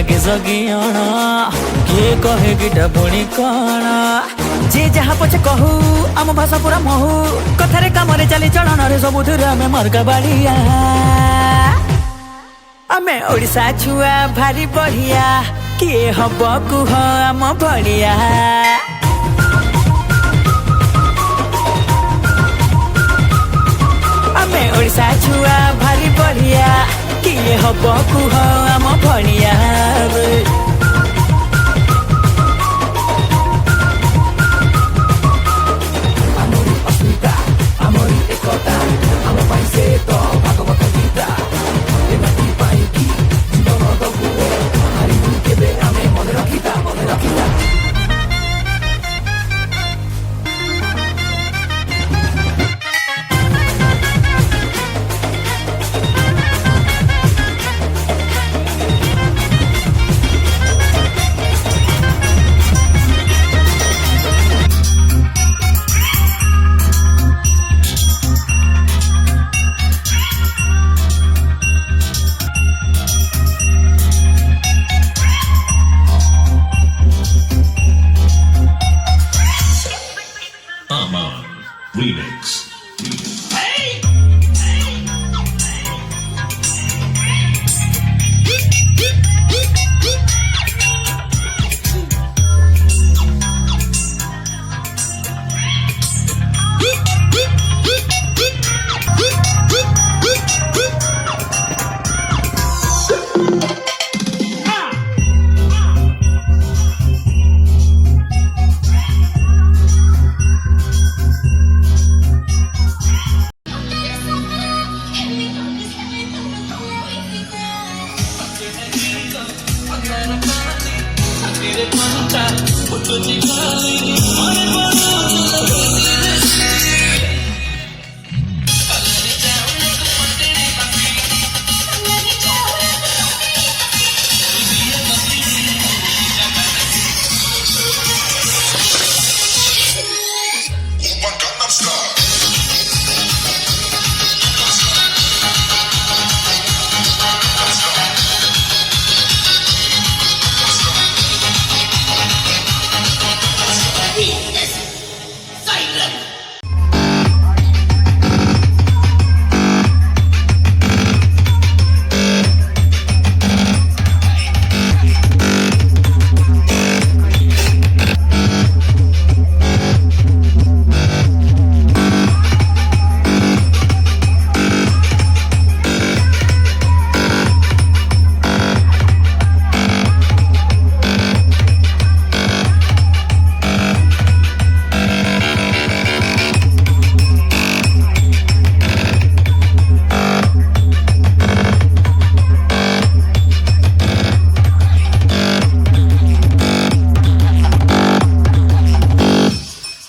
लगे जगियाण किए कहे गिटा पुणी कण जे जहाँ पछे कहू आम भाषा पूरा महू कथारे कामरे चाली चलन रे सबुथिरे आमे मर्का बाड़िया आमे ओडिशा छुआ भारी बढ़िया किए हब कुह आम भड़िया आमे ओडिशा छुआ भारी बढ़िया किए हब कुह आम भड़िया Remix.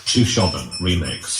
Chief Shogun Remix.